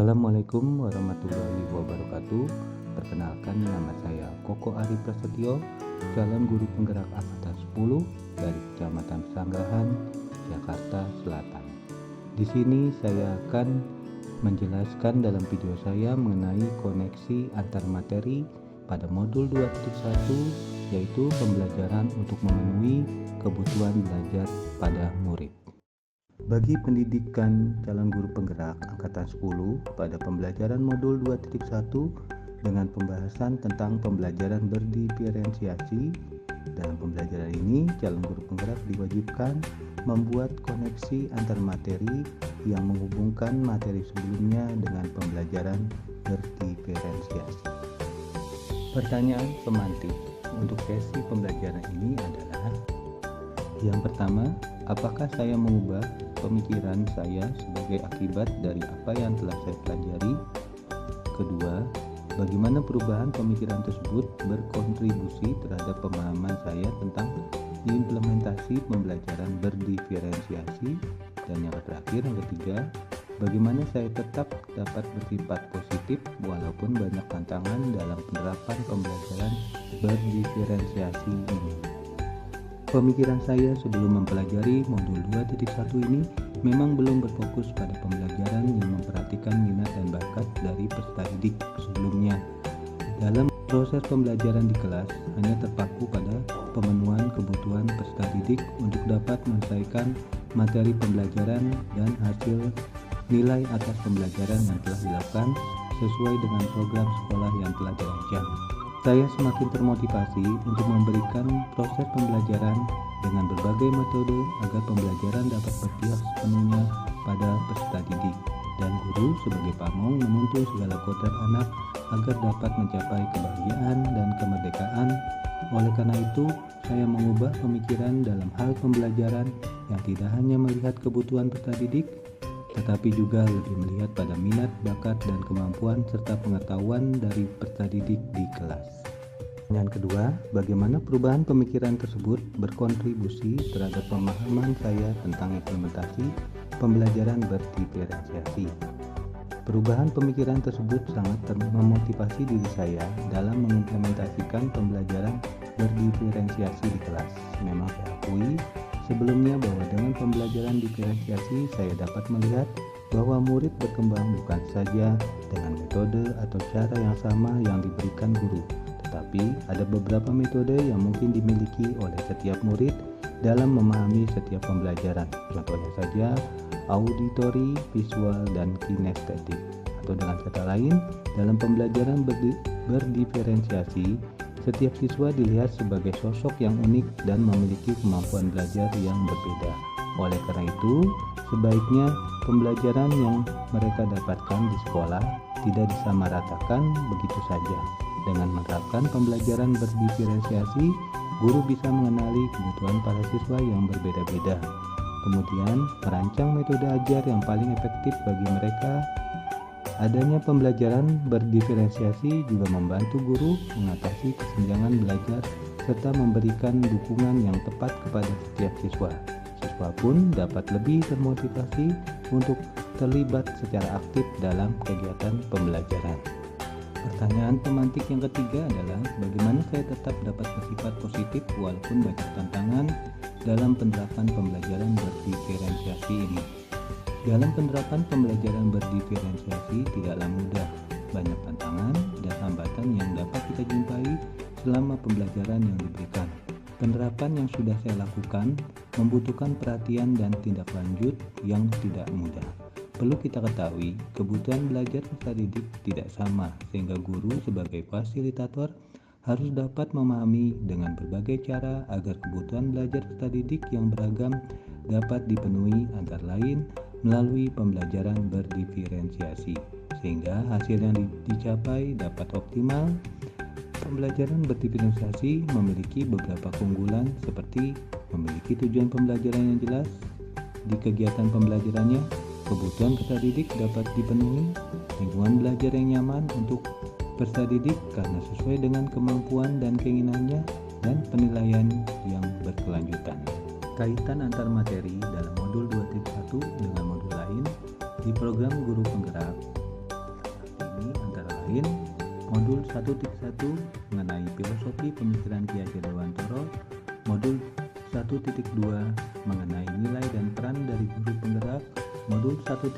Assalamualaikum warahmatullahi wabarakatuh. Perkenalkan, nama saya Koko Ari Prasetyo, calon guru penggerak angkatan 10 dari Kecamatan Sanggahan, Jakarta Selatan. Di sini saya akan menjelaskan dalam video saya mengenai koneksi antar materi pada modul 2.1, yaitu pembelajaran untuk memenuhi kebutuhan belajar pada murid. Bagi pendidikan calon guru penggerak angkatan 10 pada pembelajaran modul 2.1 dengan pembahasan tentang pembelajaran berdiferensiasi, dalam pembelajaran ini calon guru penggerak diwajibkan membuat koneksi antar materi yang menghubungkan materi sebelumnya dengan pembelajaran berdiferensiasi. Pertanyaan pemantik untuk sesi pembelajaran ini adalah: yang pertama, apakah saya mengubah pemikiran saya sebagai akibat dari apa yang telah saya pelajari? Kedua, bagaimana perubahan pemikiran tersebut berkontribusi terhadap pemahaman saya tentang implementasi pembelajaran berdiferensiasi? Dan yang terakhir, yang ketiga, bagaimana saya tetap dapat bersifat positif walaupun banyak tantangan dalam penerapan pembelajaran berdiferensiasi ini? Pemikiran saya sebelum mempelajari modul 2.1 ini memang belum berfokus pada pembelajaran yang memperhatikan minat dan bakat dari peserta didik sebelumnya. Dalam proses pembelajaran di kelas, hanya terpaku pada pemenuhan kebutuhan peserta didik untuk dapat menyelesaikan materi pembelajaran dan hasil nilai atas pembelajaran yang telah dilakukan sesuai dengan program sekolah yang telah dirancang. Saya semakin termotivasi untuk memberikan proses pembelajaran dengan berbagai metode agar pembelajaran dapat berpihak sepenuhnya pada peserta didik, dan guru sebagai pamong menuntun segala kodrat anak agar dapat mencapai kebahagiaan dan kemerdekaan. Oleh karena itu, saya mengubah pemikiran dalam hal pembelajaran yang tidak hanya melihat kebutuhan peserta didik, tetapi juga lebih melihat pada minat, bakat, dan kemampuan serta pengetahuan dari peserta didik di kelas. Pertanyaan kedua, bagaimana perubahan pemikiran tersebut berkontribusi terhadap pemahaman saya tentang implementasi pembelajaran berdiferensiasi? Perubahan pemikiran tersebut sangat memotivasi diri saya dalam mengimplementasikan pembelajaran berdiferensiasi di kelas. Memang saya akui sebelumnya bahwa dengan pembelajaran diferensiasi saya dapat melihat bahwa murid berkembang bukan saja dengan metode atau cara yang sama yang diberikan guru, tetapi ada beberapa metode yang mungkin dimiliki oleh setiap murid dalam memahami setiap pembelajaran. Contohnya saja auditori, visual, dan kinestetik. Atau dengan kata lain, dalam pembelajaran berdiferensiasi, setiap siswa dilihat sebagai sosok yang unik dan memiliki kemampuan belajar yang berbeda. Oleh karena itu, sebaiknya pembelajaran yang mereka dapatkan di sekolah tidak disamaratakan begitu saja. Dengan menerapkan pembelajaran berdiferensiasi, guru bisa mengenali kebutuhan para siswa yang berbeda-beda. Kemudian, merancang metode ajar yang paling efektif bagi mereka. Adanya pembelajaran berdiferensiasi juga membantu guru mengatasi kesenjangan belajar serta memberikan dukungan yang tepat kepada setiap siswa. Siswa pun dapat lebih termotivasi untuk terlibat secara aktif dalam kegiatan pembelajaran. Pertanyaan pemantik yang ketiga adalah bagaimana saya tetap dapat bersifat positif walaupun banyak tantangan dalam penerapan pembelajaran berdiferensiasi ini. Dalam penerapan pembelajaran berdiferensiasi tidaklah mudah, banyak tantangan dan hambatan yang dapat kita jumpai selama pembelajaran yang diberikan. Penerapan yang sudah saya lakukan membutuhkan perhatian dan tindak lanjut yang tidak mudah. Perlu kita ketahui, kebutuhan belajar peserta didik tidak sama, sehingga guru sebagai fasilitator harus dapat memahami dengan berbagai cara agar kebutuhan belajar peserta didik yang beragam dapat dipenuhi, antara lain melalui pembelajaran berdiferensiasi, sehingga hasil yang dicapai dapat optimal. Pembelajaran berdiferensiasi memiliki beberapa keunggulan seperti memiliki tujuan pembelajaran yang jelas di kegiatan pembelajarannya, kebutuhan peserta didik dapat dipenuhi, lingkungan belajar yang nyaman untuk peserta didik karena sesuai dengan kemampuan dan keinginannya, dan penilaian yang berkelanjutan. Kaitan antar materi dalam modul 2.1 dengan modul lain di program guru penggerak lain, modul 1.1 mengenai filosofi pemikiran Ki Hajar Dewantara, modul 1.2 mengenai nilai dan peran dari guru penggerak, modul 1.3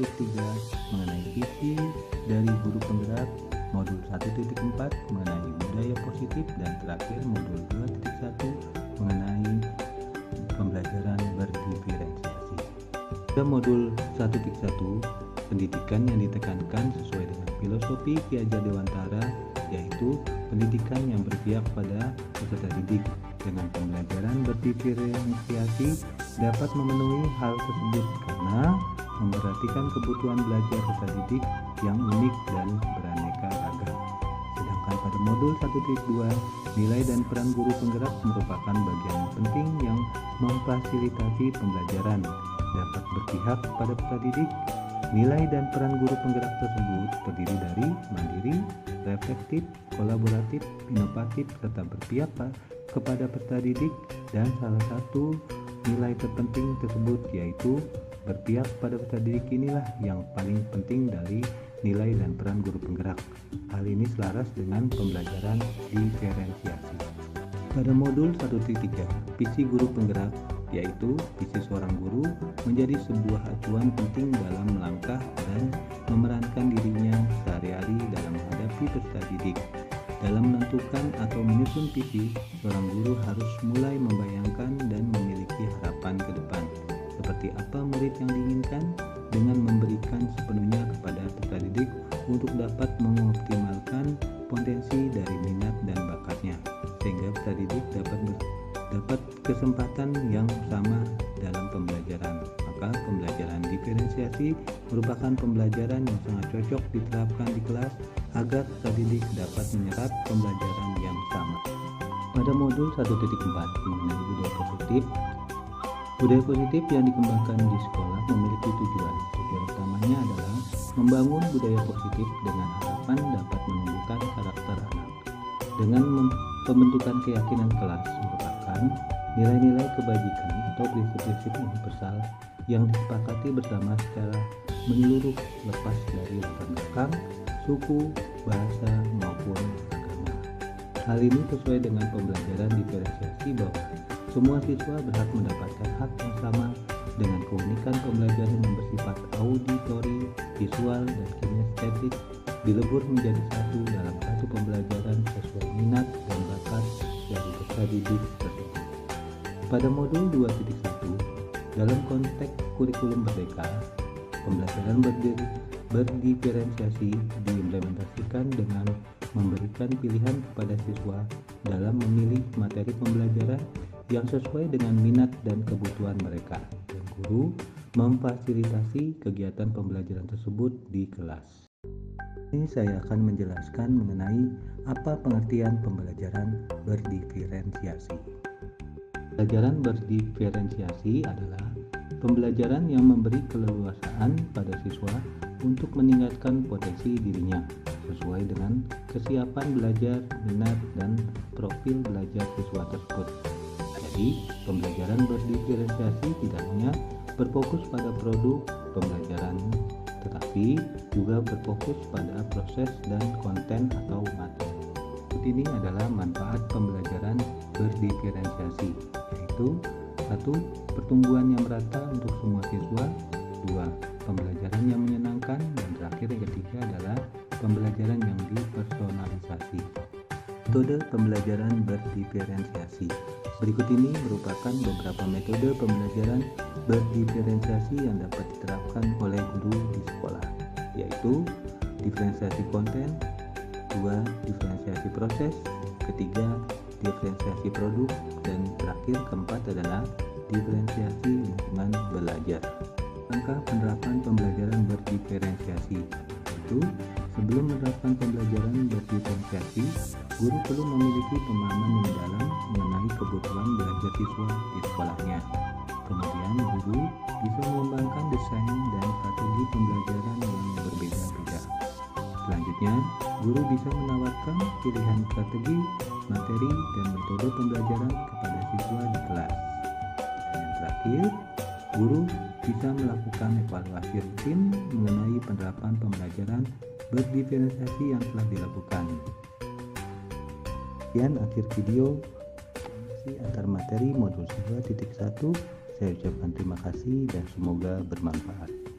mengenai visi dari guru penggerak, modul 1.4 mengenai budaya positif, dan terakhir modul 2.1 mengenai pembelajaran berdiferensiasi. Pada modul 1.1, pendidikan yang ditekankan sesuai dengan filosofi Ki Hajar Dewantara, yaitu pendidikan yang berpihak pada peserta didik. Dengan pembelajaran berdiferensiasi dapat memenuhi hal tersebut karena memperhatikan kebutuhan belajar peserta didik yang unik dan beraneka ragam. Sedangkan pada modul 1.2, nilai dan peran guru penggerak merupakan bagian penting yang memfasilitasi pembelajaran, dapat berpihak pada peserta didik. Nilai dan peran guru penggerak tersebut terdiri dari mandiri, reflektif, kolaboratif, inovatif, serta berpihak kepada peserta didik, dan salah satu nilai terpenting tersebut yaitu berpihak pada peserta didik inilah yang paling penting dari nilai dan peran guru penggerak. Hal ini selaras dengan pembelajaran diferensiasi. Pada modul 1.3, visi guru penggerak, yaitu visi seorang guru menjadi sebuah acuan penting dalam melangkah dan memerankan dirinya sehari-hari dalam menghadapi peserta didik. Dalam menentukan atau menyusun visi, seorang guru harus mulai membayangkan dan memiliki harapan ke depan, seperti apa murid yang diinginkan, dengan memberikan sepenuhnya kepada peserta didik untuk dapat mengoptimalkan potensi dari minat dan bakatnya, sehingga peserta didik dapat kesempatan yang sama dalam pembelajaran. Maka pembelajaran diferensiasi merupakan pembelajaran yang sangat cocok diterapkan di kelas agar peserta didik dapat menyerap pembelajaran yang sama. Pada modul 1.4 mengenai budaya positif, budaya positif yang dikembangkan di sekolah memiliki tujuan. Tujuan utamanya adalah membangun budaya positif dengan harapan dapat menumbuhkan karakter anak. Dengan pembentukan keyakinan kelas merupakan nilai-nilai kebajikan atau prinsip-prinsip universal yang disepakati bersama secara menyeluruh lepas dari latar belakang, suku, bahasa, maupun agama. Hal ini sesuai dengan pembelajaran diferensiasi bahwa semua siswa berhak mendapatkan hak yang sama dengan keunikan pembelajaran yang bersifat auditori, visual, dan kinestetik dilebur menjadi satu dalam satu pembelajaran sesuai minat dan bakat dari peserta didik tersebut. Pada modul 2.1, dalam konteks kurikulum merdeka, pembelajaran berdiferensiasi diimplementasikan dengan memberikan pilihan kepada siswa dalam memilih materi pembelajaran yang sesuai dengan minat dan kebutuhan mereka, dan guru memfasilitasi kegiatan pembelajaran tersebut di kelas. Ini saya akan menjelaskan mengenai apa pengertian pembelajaran berdiferensiasi. Pembelajaran berdiferensiasi adalah pembelajaran yang memberi keleluasaan pada siswa untuk meningkatkan potensi dirinya sesuai dengan kesiapan belajar, minat, dan profil belajar siswa tersebut. Jadi, pembelajaran berdiferensiasi tidak hanya berfokus pada produk pembelajaran, tetapi juga berfokus pada proses dan konten atau materi. Ini adalah manfaat pembelajaran berdiferensiasi, yaitu 1. Pertumbuhan yang merata untuk semua siswa, 2. Pembelajaran yang menyenangkan, dan terakhir yang ketiga adalah pembelajaran yang dipersonalisasi. Metode pembelajaran berdiferensiasi. Berikut ini merupakan beberapa metode pembelajaran berdiferensiasi yang dapat diterapkan oleh guru di sekolah, yaitu diferensiasi konten, 2. Diferensiasi proses, ketiga diferensiasi produk, dan terakhir keempat adalah diferensiasi lingkungan belajar. Langkah penerapan pembelajaran berdiferensiasi, yaitu sebelum menerapkan pembelajaran berdiferensiasi, guru perlu memiliki pemahaman yang mendalam mengenai kebutuhan belajar siswa di sekolahnya. Kemudian guru bisa mengembangkan desain dan strategi pembelajaran yang berbeda-beda. Selanjutnya, guru bisa menawarkan pilihan strategi, materi, dan metode pembelajaran kepada siswa di kelas. Dan yang terakhir, guru bisa melakukan evaluasi rutin mengenai penerapan pembelajaran berdiferensiasi yang telah dilakukan. Sekian akhir video antar materi modul 1.1. Saya ucapkan terima kasih dan semoga bermanfaat.